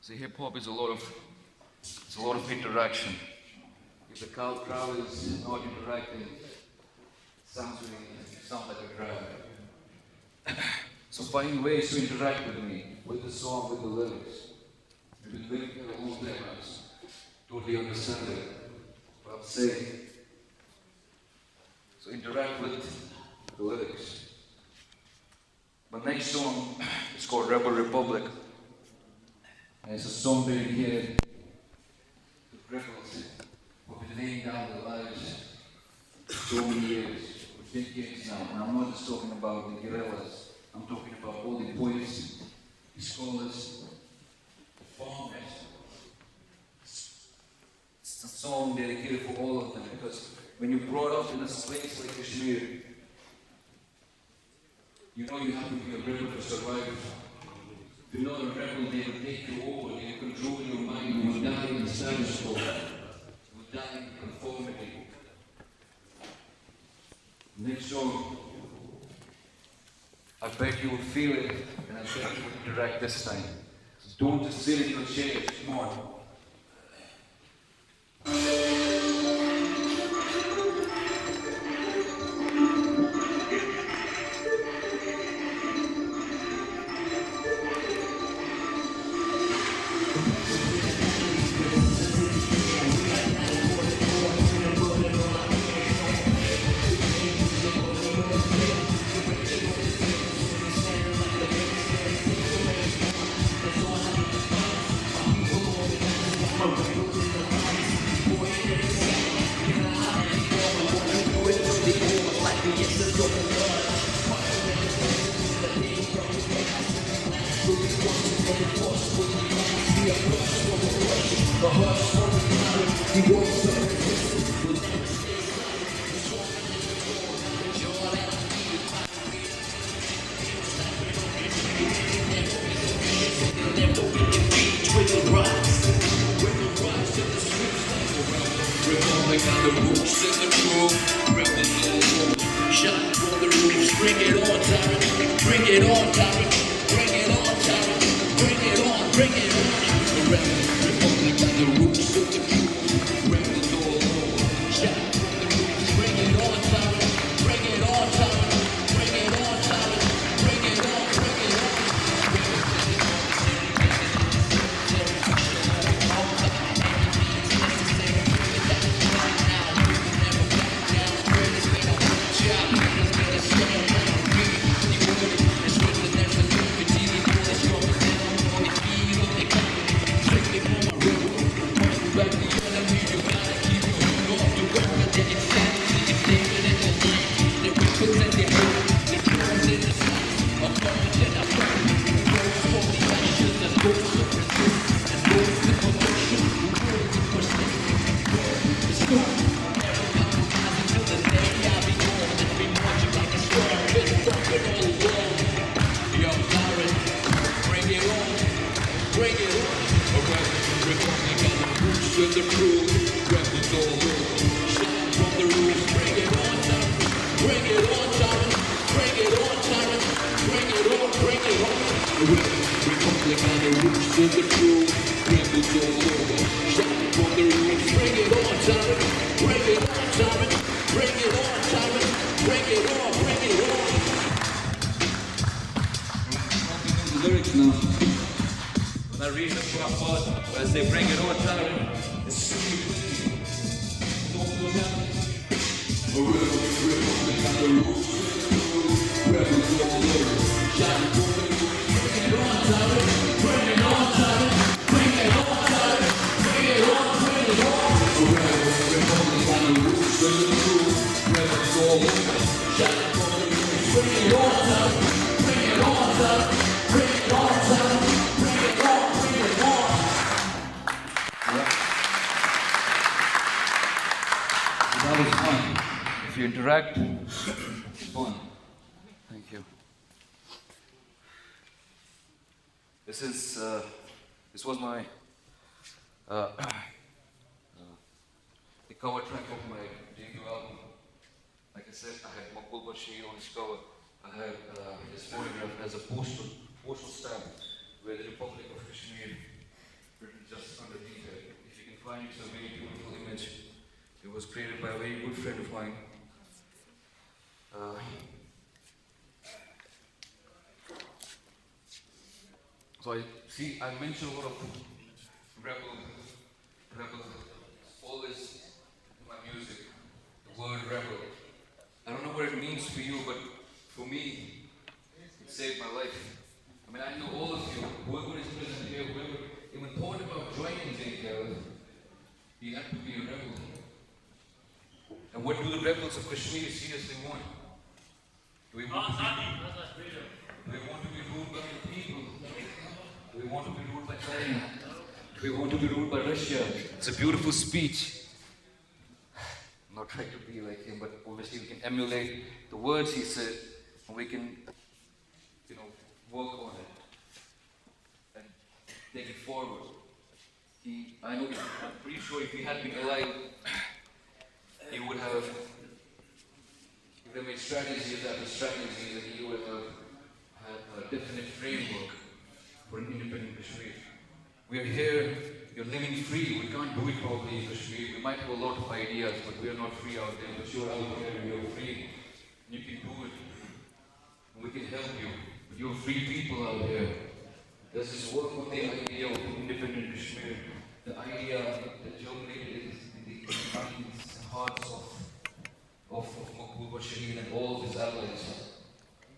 See, hip-hop is a lot of interaction. If the crowd is not interacting, it sounds like a crowd. So find ways to interact with me, with the song, with the lyrics. We've been living here a long time, I totally understand it, what I'm saying. So interact with the lyrics. My next song is called Rebel Republic. And it's a song dedicated to rebels who have been laying down their lives for so many years, for decades now. And I'm not just talking about the guerrillas, I'm talking about all the poets, the scholars, the farmers. It's a song dedicated for all of them, because when you're brought up in a place like Kashmir, you know you have to be a rebel to survive. If you're not a rebel, they will take you over, they will control your mind, you will die in the status quo, you will die in conformity. Next song, I bet you will feel it, and I bet you will interact this time. So don't just sit in your chairs, come on. Republic on the roots to the crew. Rebels all over. Shouting from the roofs. Bring it on, Tyrant. Bring it on, Tyrant. Bring it on, Tyrant. Bring it on, bring it on. The lyrics now. When I read the part, when I say bring it on, Tyrant, it's stupid. Republic on the roots to the crew. Rebels all over. Shouting from the roofs. Bring it on, Tyrant. Bring it on, Tyrant. Bring it on, Tyrant. Bring it on, bring it on. Republic on the roots to the crew. Rebels all over. Shouting from the roofs. Bring it on, Tyrant. Bring it on, Tyrant. Bring it on, Tyrant. Bring it on, bring it on. That was fun. If you interact, it's fun. Thank you. This was my the cover track of my debut album. Like I said, I had Maqbool Bashir on his cover. I had his photograph as a postal stamp where the Republic of Kashmir written just underneath it. If you can find it, it's a very beautiful image. It was created by a very good friend of mine. So I mentioned a lot of rebel, always in my music, the word rebel. I don't know what it means for you, but for me, it saved my life. I mean, I know all of you, whoever is present here, whoever even thought about joining JKL, you have to be a rebel. And what do the rebels of Kashmir seriously want? Do we want to be ruled by the people? Do we want to be ruled by China? Do we want to be ruled by Russia? It's a beautiful speech. I'm not trying to be like him, but obviously we can emulate the words he said, and we can, work on it and take it forward. I'm pretty sure if he had been alive, he would have made strategies after strategies, and he would have had a definite framework for an independent Kashmir. We are here, you're living free, we can't do it probably in Kashmir. We might have a lot of ideas, but we are not free out there. But you're out there, you're free, you can do it, and we can help you. But you're free people out there. Let's just work on the idea of independent Kashmir, the idea that germinated in the minds and hearts of Maqbool Bashir and all of his allies.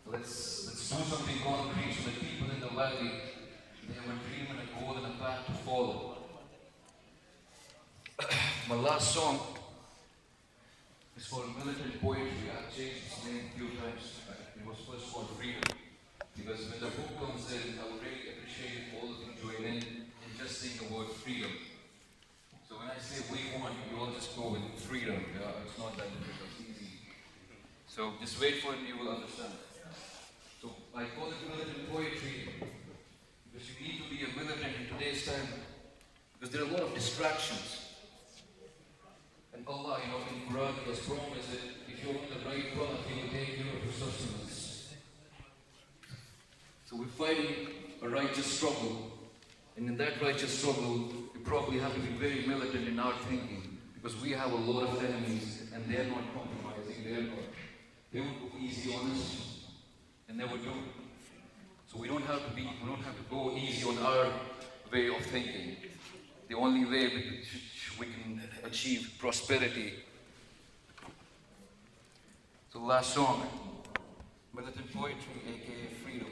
Let's do something concrete so that people in the valley, they have a dream and a goal and a path to follow. My last song is called Militant Poetry. I've changed its name a few times. It was first called Freedom. Because when the book comes in, I would really appreciate if all of you join in and just sing the word freedom. So when I say we want, you all just go with freedom. It's not that difficult, it's easy. So just wait for it and you will understand. So I call it militant poetry because you need to be a militant in today's time because there are a lot of distractions. And Allah, in Quran, He has promised that if you're on the right path, He will take care of your sustenance. So we're fighting a righteous struggle. And in that righteous struggle, we probably have to be very militant in our thinking because we have a lot of enemies and they're not compromising, they won't go easy on us and never do. So we don't have to go easy on our way of thinking. The only way we can achieve prosperity. So the last song, Militant Poetry, aka Freedom.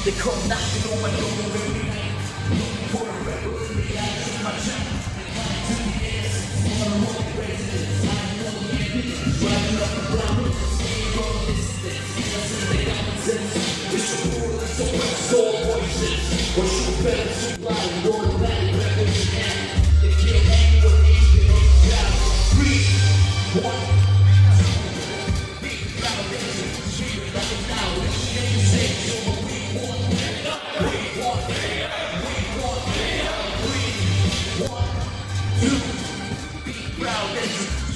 They come knocking on my door every night, looking for a rebel in the eyes of my child. Inclined to the ass, wanna roll the residents. I know the evidence, driving up the block with the same road distance. Listen to common sense, it's a rule, it's a west, all voices. Or shoot better, shoot loud, roar the valley, rebel in the hand. They kill anyone, even on the job. 3, 1.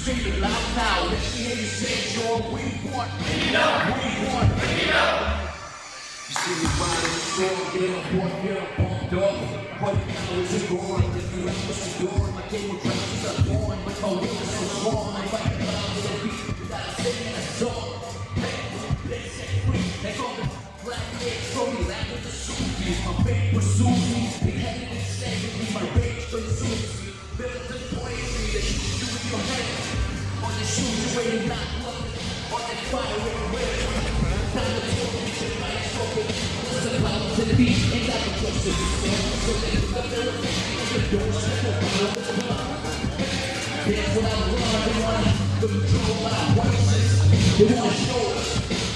Scream it loud now, let me hear you say, Joe, we want freedom, we want freedom. You see me riding the storm, get up, boy, get up, pumped up. What hours are gone, if you ever was the door, my cable tracks are born, but my will is so strong, I'm fighting loud with a beat, without singing a song. They set free, they call me black legs, throw me laugh with the Sukies, my fate pursues me, big headed and standing me, my rage consumes me, better than poison, they shoot you in your head. On the shoes you waiting not looking, on the fire everywhere. Time to talk, get your mind spoken. Listen loud to the beat, ain't got the trust to be strong. So they look up their feet, the door step up, out the club. That's what I love, they wanna control our voices. They wanna show us,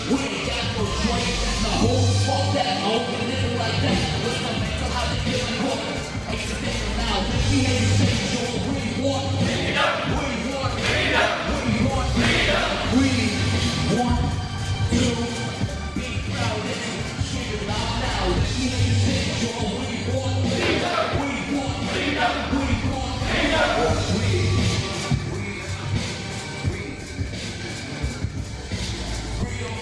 we ain't got no choice. That's my whole fuck that, I hope you living like that. What's my mental, how they feeling good? Accidental now, let me hear you say, Joe, we want freedom, we want freedom. We want to be proud and scream it loud now. Let me hear you say, Joe, we want freedom. We want freedom. We want freedom. Freedom,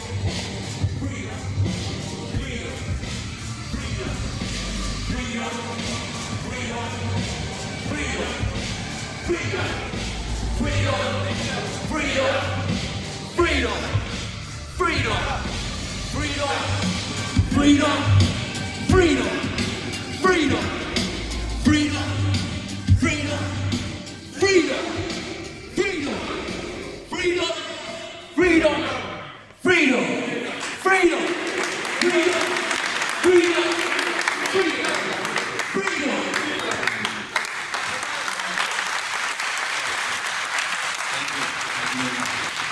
freedom, freedom, freedom, freedom, freedom, freedom, freedom, freedom, freedom, freedom, freedom, freedom, freedom, freedom. Thank you.